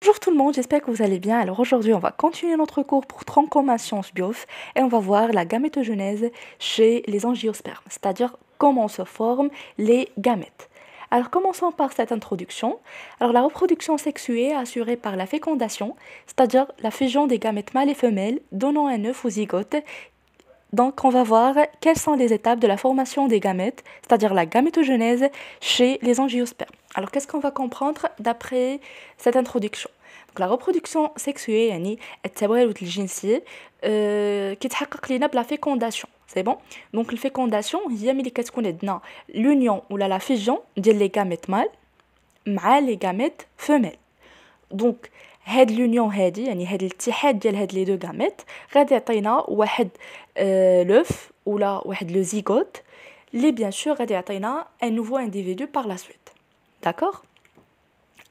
Bonjour tout le monde, j'espère que vous allez bien. Alors aujourd'hui, on va continuer notre cours pour transformation BIOS et on va voir la gamétogenèse chez les angiospermes, c'est-à-dire comment se forment les gamètes. Alors commençons par cette introduction. Alors la reproduction sexuée est assurée par la fécondation, c'est-à-dire la fusion des gamètes mâles et femelles donnant un œuf ou zygote. Donc on va voir quelles sont les étapes de la formation des gamètes, c'est-à-dire la gamétogenèse chez les angiospermes. Alors qu'est-ce qu'on va comprendre d'après cette introduction? Donc, la reproduction sexuée يعني التوالد الجنسي كيتحقق لينا بلا fécondation. C'est bon. Donc la fécondation هي ملي كتكون عندنا l'union ولا la fusion ديال les gamètes mâles مع les gamètes femelles. دونك هاد لونيون هادي يعني هاد الاتحاد ديال هاد لي دو غاميت غادي يعطينا واحد لوف ولا واحد لو زيغوت لي بيان سور غادي يعطينا un nouveau individu par la suite. D'accord?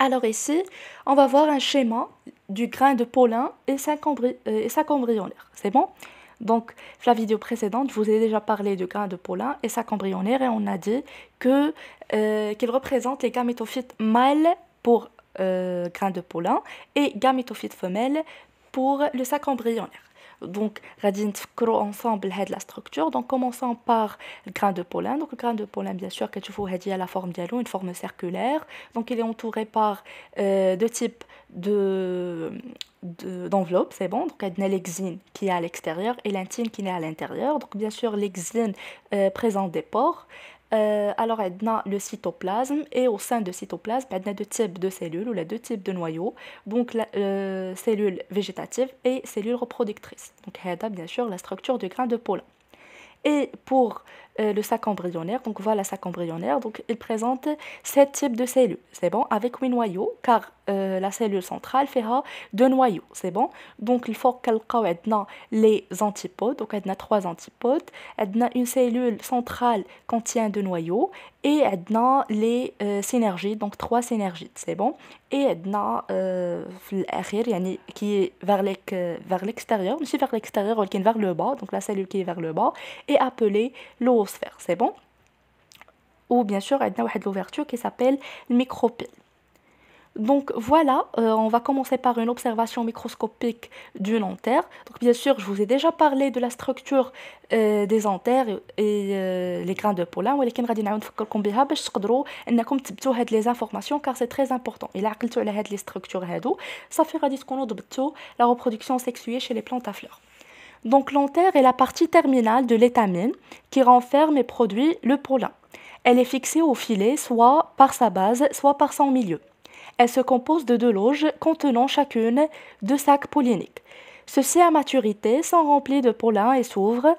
Alors ici, on va voir un schéma du grain de pollen et sac embryonnaire. C'est bon? Donc, dans la vidéo précédente, je vous ai déjà parlé du grain de pollen et sac embryonnaire et on a dit qu'il représente les gamétophytes mâles pour grain de pollen et gamétophytes femelles pour le sac embryonnaire. Donc, غادي نتفكروا ensemble هاد la structure. Donc, commençons par le grain de pollen. Donc, le grain de pollen, bien sûr, كتشوفوا هادي la forme ديالو, une forme circulaire. Donc, il est entouré par deux types d'enveloppes, c'est bon. Donc, on a l'exine qui est à l'extérieur et l'intine qui est à l'intérieur. Donc, bien sûr, l'exine présente des pores. Alors, on a le cytoplasme et au sein du cytoplasme, on a deux types de cellules ou les deux types de noyaux. Donc, cellules végétatives et cellules reproductrices. Donc, c'est bien sûr la structure du grain de pollen. Et pour le sac embryonnaire, donc voilà le sac embryonnaire, donc il présente 7 types de cellules, c'est bon, avec 8 noyaux, car la cellule centrale fera 2 noyaux, c'est bon. Donc il faut qu'elle ait les antipodes, donc elle a 3 antipodes, elle a une cellule centrale contient 2 noyaux, et elle a les synergies, donc 3 synergies, c'est bon. Et elle a qui est vers l'extérieur, mais vers l'extérieur, mais vers le bas, donc la cellule qui est vers le bas, est appelée l'oosphère, c'est bon. Ou bien sûr, elle a une ouverture qui s'appelle le micropyle. Donc voilà, on va commencer par une observation microscopique d'une anthère. Donc bien sûr, je vous ai déjà parlé de la structure des anthères et les grains de pollen, ولكن غادي نعاود نفكركم بها باش تقدروا انكم تثبتوا هاد les informations car c'est très important. إلا عقلتوا على هاد les structures هادو صافي غادي تكونوا ضبطوا la reproduction sexuée chez les plantes à fleurs. Donc l'anthère est la partie terminale de l'étamine qui renferme et produit le pollen. Elle est fixée au filet soit par sa base, soit par son milieu. Elle se compose de 2 loges contenant chacune 2 sacs polliniques. Ceux-ci à maturité sont remplis de pollen et s'ouvrent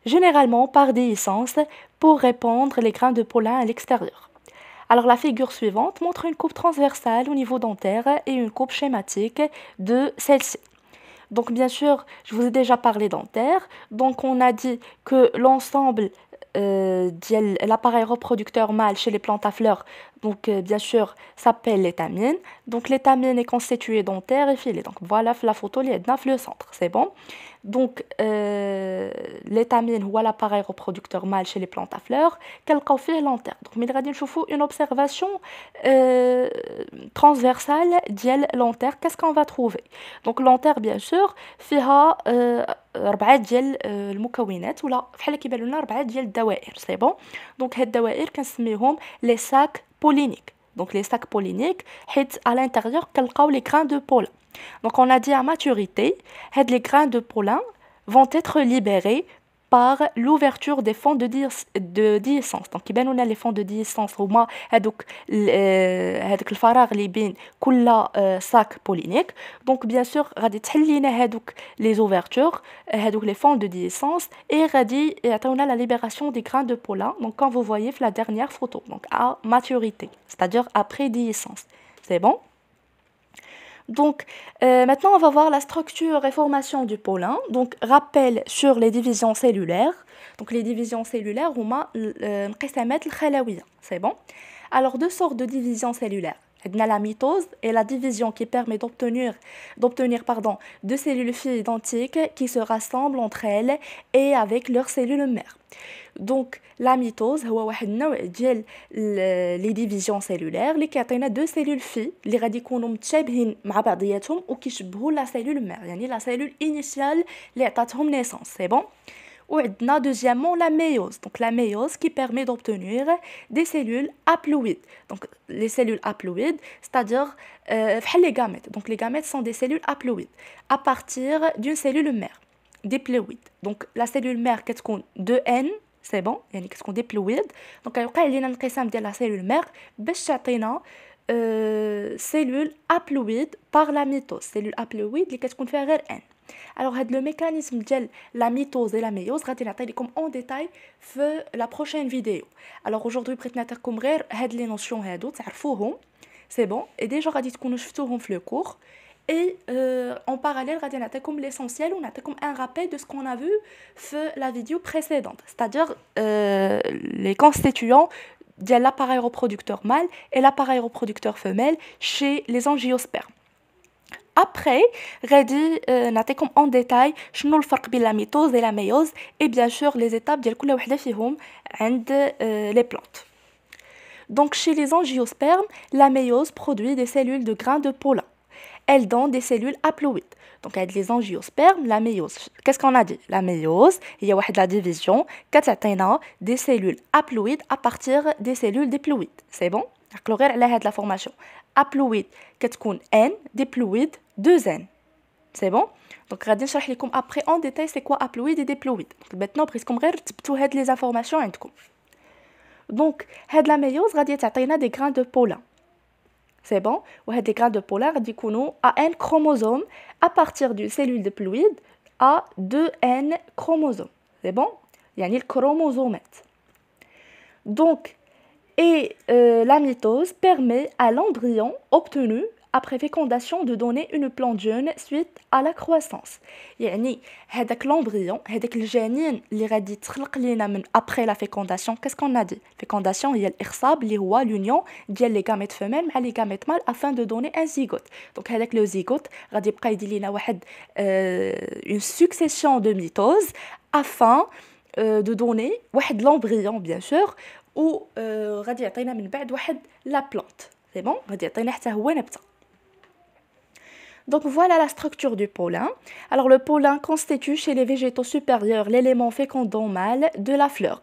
généralement par déhiscence pour répandre les grains de pollen à l'extérieur. Alors la figure suivante montre une coupe transversale au niveau dentaire et une coupe schématique de celle-ci. Donc bien sûr, je vous ai déjà parlé dentaire. Donc on a dit que l'ensemble l'appareil reproducteur mâle chez les plantes à fleurs, donc bien sûr, s'appelle l'étamine. Donc l'étamine est constituée d'anthères et filets. Donc voilà la photo, il y a le centre, c'est bon. Donc l'étamine ou l'appareil reproducteur mâle chez les plantes à fleurs, كنلقاو فيه l'antère. Donc mais غادي نشوفوا une observation transversale ديال l'antère. Qu'est-ce qu'on va trouver? Donc l'antère bien sûr فيها 4 ديال المكونات ولا بحال كيبانوا لنا 4 ديال الدوائر, c'est bon. Donc هاد الدوائر كنسميهم les sacs polliniques. Donc les sacs polliniques, حيت à l'intérieur كنلقاو les grains de pollen. Donc on a dit à maturité, les grains de pollen vont être libérés par l'ouverture des fonds de déhiscence. Donc يبانوا لنا les fonds de déhiscence هما هذوك الفراغ اللي بين كل sac pollinique. Donc bien sûr غادي تحل لينا هذوك les ouvertures, هذوك les fonds de déhiscence et غادي يعطيونا la libération des grains de pollen. Donc quand vous voyez la dernière photo, donc à maturité, c'est-à-dire après déhiscence. C'est bon? Donc, maintenant, on va voir la structure et formation du pollen. Donc, rappel sur les divisions cellulaires. Donc, les divisions cellulaires, c'est bon. Alors, 2 sortes de divisions cellulaires. On a la mitose et la division qui permet d'obtenir deux cellules filles identiques qui se rassemblent entre elles et avec leurs cellules mères. Donc la mitose هو واحد النوع ديال les divisions cellulaires اللي كيعطينا deux cellules filles اللي غادي يكونوا متشابهين مع بعضياتهم وكيشبهوا la cellule mère يعني la cellule initiale اللي عطاتهم naissance. C'est bon. وعندنا deuxièmement la méiose. Donc la méiose qui permet d'obtenir des cellules haploïdes. Donc les cellules haploïdes, c'est-à-dire les gamètes. Donc les gamètes sont des cellules haploïdes à partir d'une cellule mère diploïde. Donc la cellule mère كتكون 2N, c'est bon, يعني كتكون diploïde. Donc غيوقع لينا الانقسام ديال la cellule mère باش تعطينا cellule haploïde par la mitose. Cellule haploïde اللي كتكون فيها غير N. Alors, le mécanisme de la mitose et la méiose, je vais vous expliquer en détail dans la prochaine vidéo. Alors, aujourd'hui, je vais vous montrer les notions, c'est bon. Et déjà, je vais vous montrer dans le cours. Et en parallèle, je vais vous montrer l'essentiel ou un rappel de ce qu'on a vu dans la vidéo précédente. C'est-à-dire les constituants de l'appareil reproducteur mâle et l'appareil reproducteur femelle chez les angiospermes. Après, غادي نعطيكم en détail شنو الفرق بين la mitose et la méiose et bien sûr les étapes ديال كل وحده فيهم عند les plantes. Donc chez les angiospermes, la méiose produit des cellules de grains de pollen. Elle donne des cellules haploïdes. Donc avec les angiospermes, la méiose. Qu'est-ce qu'on a dit? La méiose, il y a la division كتعطينا des cellules haploïdes à partir des cellules diploïdes. C'est bon? نحكلو غير على هاد la formation. Haploïde كتكون N, diploïde 2N. C'est bon? Donc غادي نشرح لكم après en détail c'est quoi haploïde et diploïde. Donc maintenant بريسكم غير تثبتوا هاد les informations عندكم. Donc هاد la méiose غادي تعطينا des grains de pollen. C'est bon? وهاد les grains de pollen غادي يكونوا à N chromosomes à partir d'une cellule diploïde à 2N chromosomes. C'est bon? يعني الكروموزومات. Donc la mitose permet à l'embryon obtenu après fécondation de donner une plante jeune suite à la croissance. يعني هذاك l'embryon, هذاك الجنين اللي غادي تخلق لينا من après la fécondation, qu'est-ce qu'on a dit? Fécondation هي الإخصاب اللي هو l'union ديال les gamètes femelles مع les gamètes mâles afin de donner un zygote. Donc هذاك le zygote غادي يبقى يدير لينا واحد une succession de mitoses afin de donner واحد l'embryon bien sûr و غادي يعطينا من بعد واحد لا بلانت. C'est bon? غادي يعطينا حتى هو نبته. Donc voilà la structure du pollen. Alors le pollen constitue chez les végétaux supérieurs l'élément fécondant mâle de la fleur.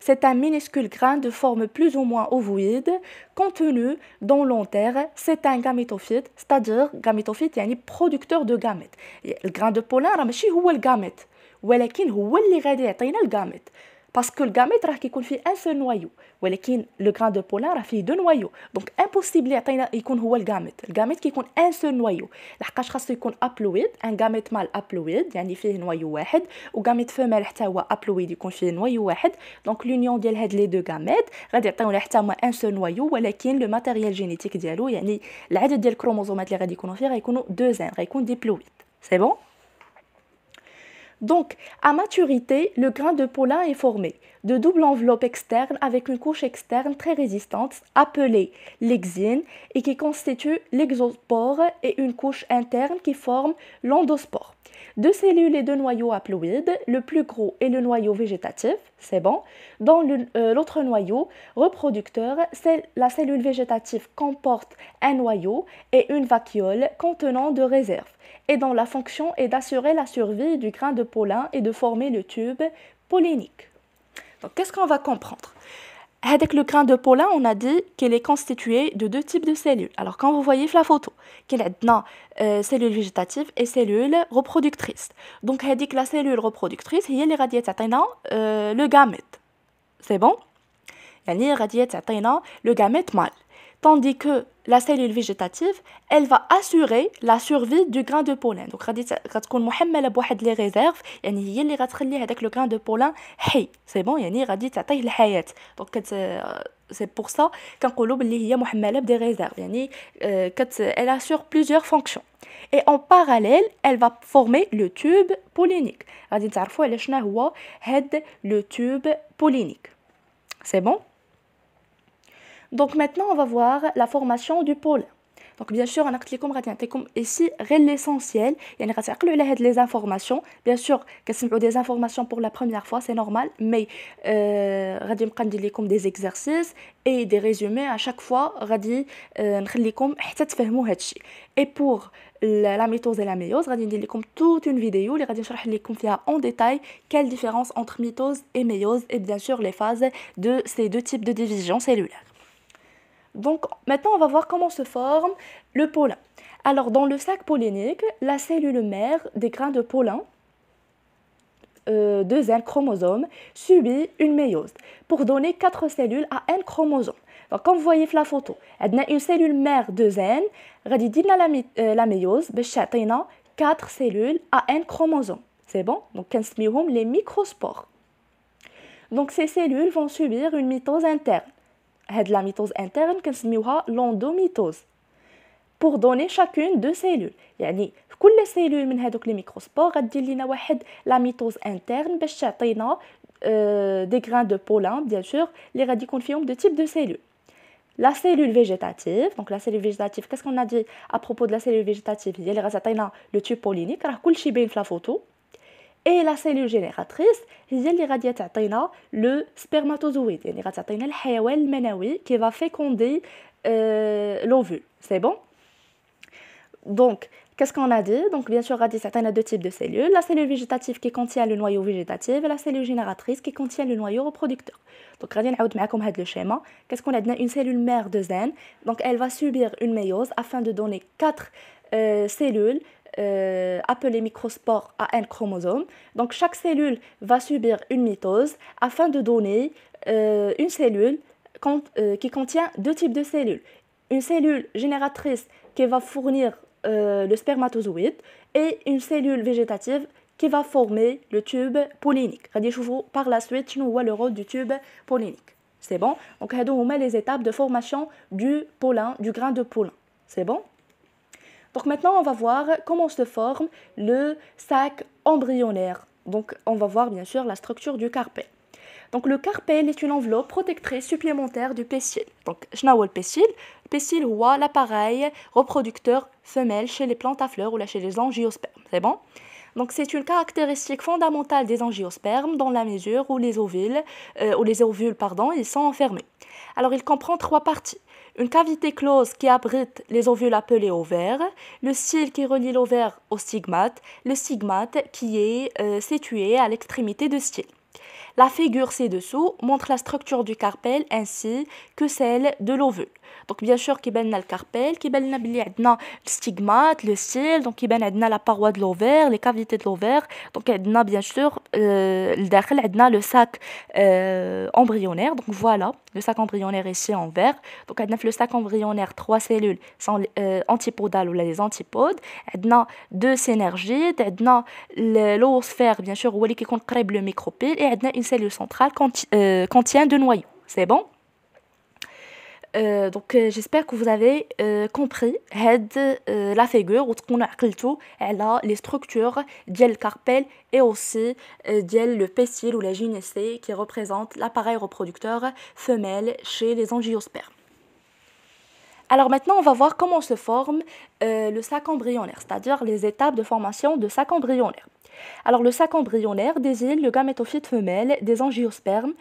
C'est un minuscule grain de forme plus ou moins ovoïde contenu dans l'antère. C'est un gamétophyte, c'est-à-dire gamétophyte يعني producteur de gamètes. Le grain de pollen راه ماشي هو الجاميت ولكن هو اللي غادي يعطينا الجاميت. Parce que le gamète راه كيكون فيه un seul noyau ولكن le grain de pollen راه فيه deux noyaux. Donc impossible يعطينا يكون هو الجاميت كيكون un seul noyau لحقاش خاصو يكون haploïde un gamète mâle haploïde يعني فيه نويو واحد وغاميت femelle حتى هو haploïde يكون فيه نويو واحد. Donc l'union ديال هاد les deux gamètes غادي يعطيونا حتى هما un seul noyau ولكن le matériel génétique ديالو يعني العدد ديال الكروموزومات اللي غادي يكونوا فيه غيكونوا 2N غيكون diploïde. C'est bon? Donc, à maturité, le grain de pollen est formé de double enveloppe externe avec une couche externe très résistante appelée l'exine et qui constitue l'exospore et une couche interne qui forme l'endospore. Deux cellules et deux noyaux haploïdes, le plus gros est le noyau végétatif, c'est bon. Dans l'autre noyau reproducteur, la cellule végétative comporte un noyau et une vacuole contenant de réserves et dont la fonction est d'assurer la survie du grain de pollen et de former le tube pollinique. Donc, qu'est-ce qu'on va comprendre? Avec le grain de pollen, on a dit qu'il est constitué de deux types de cellules. Alors, quand vous voyez la photo, qu'il y a cellules végétatives et cellules reproductrices. Donc, la cellule reproductrice, c'est le gamète. C'est bon? Le gamète mâle. Tandis que la cellule végétative, elle va assurer la survie du grain de pollen. Donc, غتكون محملة بواحد les réserves, يعني هي اللي غتخلي هذاك le grain de pollen حي. C'est bon, يعني غادي تعطيه الحياة. Donc, c'est pour ça كنقولوا باللي هي محملة des réserves. يعني elle assure plusieurs fonctions. Et en parallèle, elle va former le tube pollinique. غادي نتعرفوا على شنو هو هاد le tube pollinique. C'est bon? Donc maintenant on va voir la formation du pollen. Donc bien sûr انا قلت لكم غادي نعطيكم ici غير l'essentiel يعني غتعقلوا على هاد les informations. Bien sûr كنسمعوا des informations pour la première fois c'est normal mais غادي نبقى ندير لكم des exercices et des résumés à chaque fois غادي نخليكم حتى تفهموا هادشي. Et pour la mitose et la méiose غادي ندير لكم toute une vidéo اللي غادي نشرح لكم فيها en détail quelle différence entre mitose et méiose et bien sûr les phases de ces deux types de division cellulaire. Donc maintenant on va voir comment se forme le pollen. Alors dans le sac pollinique, la cellule mère des grains de pollen de un chromosome subit une méiose pour donner 4 cellules à un chromosome. Donc comme vous voyez sur la photo, on a une cellule mère de zen, غادي يديرنا la méiose باش تعطينا 4 cellules à un chromosome. C'est bon? Donc كنسميوهم les microspores. Donc ces cellules vont subir une mitose interne. هاد la mitose interne كنسميوها l'endomitose pour donner chacune deux cellules. يعني في كل cellule من هادوك les microspores غدير لينا واحد la mitose interne باش تعطينا des grains de pollen bien sûr اللي غادي يكون فيهم deux types de cellules. La cellule végétative, donc la cellule végétative, qu'est-ce qu'on a dit à propos de la cellule végétative? هي اللي غتعطينا le tube pollinique راه كلشي باين في la photo. Et la cellule génératrice هي اللي غادي تعطينا le spermatozoïde يعني غتعطينا الحيوان المنوي qui va féconder l'ovule. C'est bon? Donc qu'est-ce qu'on a dit? Donc bien sûr غادي تعطينا deux types de cellules, la cellule végétative qui contient le noyau végétatif et la cellule génératrice qui contient le noyau reproducteur. Donc غادي نعاود معكم هذا le schéma. Qu'est-ce qu'on a dit? Une cellule mère de zen, donc elle va subir une méiose afin de donner 4 cellules appelées microspores à un chromosome. Donc chaque cellule va subir une mitose afin de donner une cellule qui contient deux types de cellules. Une cellule génératrice qui va fournir le spermatozoïde et une cellule végétative qui va former le tube pollinique. غادي نشوفوا par la suite شنو هو le rôle du tube pollinique. C'est bon? Donc هادو هما les étapes de formation du pollen, du grain de pollen. C'est bon? Donc maintenant, on va voir comment se forme le sac embryonnaire. Donc on va voir bien sûr la structure du carpel. Donc le carpel est une enveloppe protectrice supplémentaire du pécile. Donc شنو هو البécile? البécile هو l'appareil reproducteur femelle chez les plantes à fleurs ou là chez les angiospermes. C'est bon? Donc c'est une caractéristique fondamentale des angiospermes dans la mesure où les ovules ils sont enfermés. Alors il comprend 3 parties. Une cavité close qui abrite les ovules appelés ovaires, le cil qui relie l'ovaire au stigmate, le stigmate qui est situé à l'extrémité de cil. La figure ci-dessous montre la structure du carpel ainsi que celle de l'ovule. Donc bien sûr كيبان لنا الكاربيل كيبان لنا بلي عندنا الستيغمات لو سيل دونك كيبان عندنا لا باروا دو لوفير لي كافيتي دو لوفير دونك عندنا bien sûr لداخل عندنا لو ساك embryonnaire donc voilà le sac embryonnaire ici en vert donc عندنا في le sac embryonnaire 3 cellules sont antipodales ولا les antipodes عندنا 2 synergides عندنا l'oosphère bien sûr هو اللي كيكون قريب لو ميكروبيل et عندنا une cellule centrale contient 2 noyaux. C'est bon? Donc j'espère que vous avez compris la figure وتكونوا عقلتوا على les structures ديال الكاربل et aussi ديال le pécile ou la gynécée qui représente l'appareil reproducteur femelle chez les angiospermes. Alors maintenant, on va voir comment se forme le sac embryonnaire, c'est-à-dire les étapes de formation de sac embryonnaire. Alors le sac embryonnaire désigne le gamétophyte femelle des angiospermes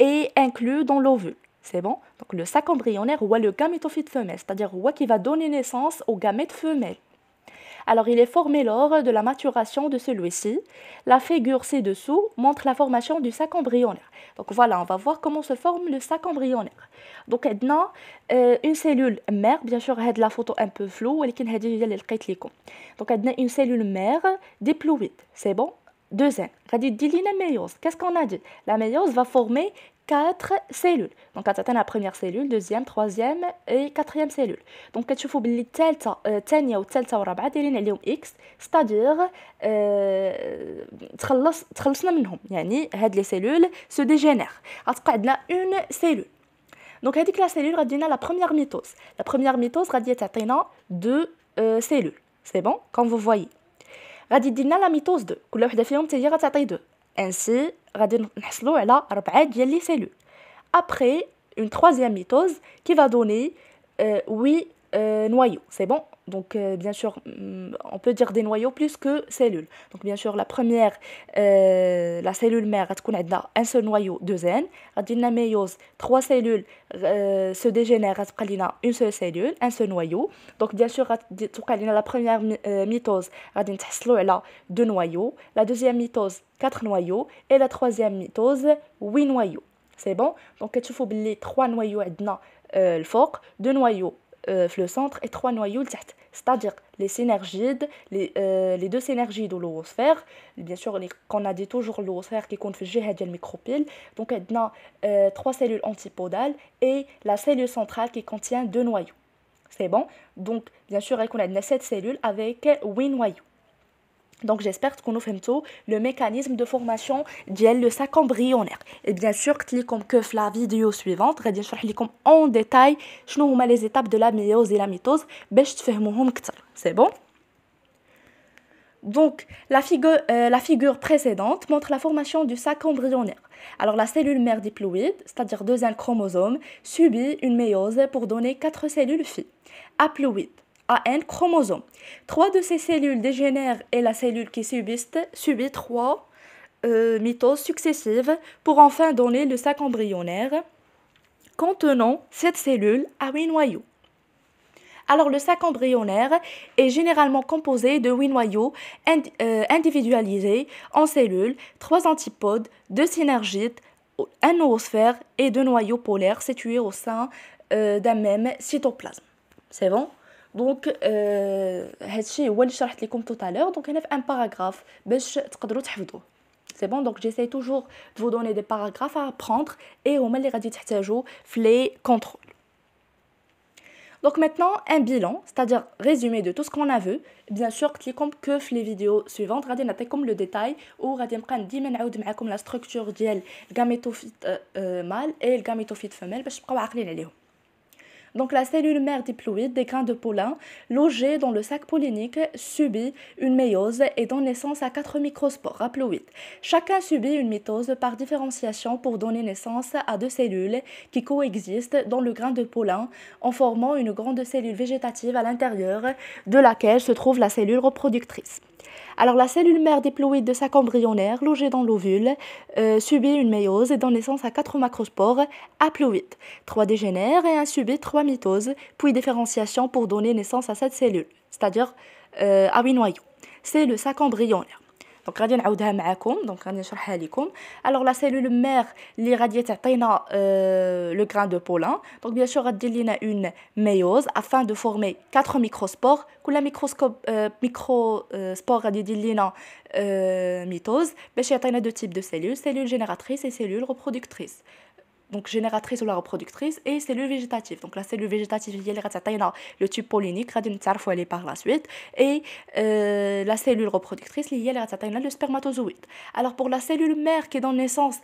et inclus dans l'ovule. C'est bon? Donc le sac embryonnaire ou le gamétophyte femelle, c'est-à-dire qui va donner naissance au gamète femelle. Alors il est formé lors de la maturation de celui-ci. La figure ci-dessous montre la formation du sac embryonnaire. Donc voilà, on va voir comment se forme le sac embryonnaire. Donc on a une cellule mère, bien sûr هاد la photo un peu floue ولكن هذه هي اللي لقيت لكم. Donc on a une cellule mère diploïde. C'est bon? Deuxième, غادي دير لينا méiose. Qu'est-ce qu'on a dit? La méiose va former 4 cellules. Donc on a la première cellule, deuxième, troisième et quatrième cellule. Donc كتشوفوا باللي الثانيه والثالثه والرابعه دايرين عليهم X, c'est-à-dire تخلصنا منهم. يعني هاد les cellules se dégénèrent. غتبقى عندنا une cellule. Donc هذيك la cellule غادي لنا la première mitose. La première mitose غادي تعطينا 2 cellules. C'est bon? Comme vous voyez. غادي دير لنا لا ميتوز 2 كل وحده فيهم حتى هي غتعطي 2 انسي غادي نحصلوا على 4 ديال لي سيلول. Après une troisième mitose qui va donner 8 noyaux. C'est bon? Donc, bien sûr, on peut dire des noyaux plus que cellules. Donc, bien sûr, la première, la cellule mère, a un seul noyau, 2 N. La méiose, 3 cellules se dégénèrent, une seule cellule, un seul noyau. Donc, bien sûr, la première mitose, a 2 noyaux. La deuxième mitose, 4 noyaux. Et la troisième mitose, 8 noyaux. C'est bon? Donc, tu faut les 3 noyaux, le foc, 2 noyaux le centre et 3 noyaux le تحت. C'est-à-dire les synergides, les deux synergides de l'oosphère. Bien sûr, qu'on a dit toujours l'oosphère qui compte في الجهة ديال الميكروبيل. Donc, on a 3 cellules antipodales et la cellule centrale qui contient 2 noyaux. C'est bon? Donc, bien sûr, on a 7 cellules avec 8 noyaux. Donc j'espère que nous avons le mécanisme de formation du sac embryonnaire. Et bien sûr, comme que la vidéo suivante, je vais vous expliquer en détail quelles sont les étapes de la méiose et la mitose pour que vous compreniez mieux. C'est bon? Donc la figure précédente montre la formation du sac embryonnaire. Alors la cellule mère diploïde, c'est-à-dire 2 chromosomes, subit une méiose pour donner 4 cellules filles. Haploïdes. AN chromosome. 3 de ces cellules dégénèrent et la cellule qui subit 3 mitoses successives pour enfin donner le sac embryonnaire contenant 7 cellules à 8 noyaux. Alors le sac embryonnaire est généralement composé de 8 noyaux individualisés en cellules, 3 antipodes, 2 synergides, un noosphère et 2 noyaux polaires situés au sein d'un même cytoplasme. C'est bon? Donc, هادشي هو اللي شرحت لكم tout à l'heure. Donc, هنا في un paragraphe باش تقدروا تحفظوه. C'est bon? Donc, j'essaie toujours de vous donner des paragraphes à apprendre et هما اللي غادي تحتاجوا في les contrôles. Donc maintenant, un bilan, c'est-à-dire résumé de tout ce qu'on a vu. Bien sûr, comme que في les vidéos suivantes, غادي نعطيكم le détail ou غادي نبقى ديما نعاود معكم la structure ديال الغاميتوفيت mâle et الغاميتوفيت femelle باش تبقاو عاقلين عليهم. Donc la cellule mère diploïde des grains de pollen, logée dans le sac pollinique, subit une méiose et donne naissance à 4 microspores haploïdes. Chacun subit une mitose par différenciation pour donner naissance à 2 cellules qui coexistent dans le grain de pollen en formant une grande cellule végétative à l'intérieur de laquelle se trouve la cellule reproductrice. Alors la cellule mère diploïde de sac embryonnaire logée dans l'ovule subit une méiose et donne naissance à 4 macrospores haploïdes. 3 dégénèrent et un subit 3 mitoses, puis différenciation pour donner naissance à 7 cellules, c'est-à-dire à 8 noyaux. C'est le sac embryonnaire. Donc غادي نعاودها معكم دونك غادي نشرحها لكم. Alors la cellule mère اللي غادي تعطينا le grain de pollen. Donc bien sûr غادي لينا une méiose afin de former 4 microspores. كل microspore غادي يدير لينا mitose باش يعطينا deux types de cellules génératrices et cellules reproductrices. Donc génératrice ou la reproductrice et cellule végétative. Donc la cellule végétative هي اللي غتعطينا le tube pollinique غادي نتعرفوا عليه par la suite et la cellule reproductrice هي اللي غتعطينا le spermatozoïde. Alors pour la cellule mère qui donne naissance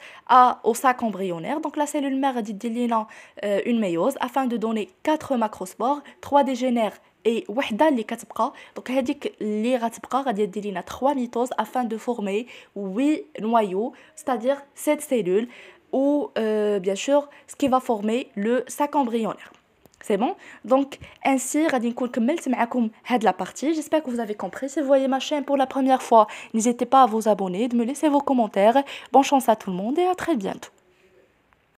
au sac embryonnaire, donc la cellule mère غادي دير لينا une méiose afin de donner 4 macrospores, 3 dégénèrent et وحده اللي كتبقى. Donc هذيك اللي غتبقى غادي دير لينا 3 mitoses afin de former 8 noyaux, c'est-à-dire 7 cellules ou bien sûr ce qui va former le sac embryonnaire. C'est bon? Donc ainsi غادي نكون كملت معكم هاد la partie. J'espère que vous avez compris. Si vous voyez ma chaîne pour la première fois, n'hésitez pas à vous abonner, de me laisser vos commentaires. Bonne chance à tout le monde et à très bientôt.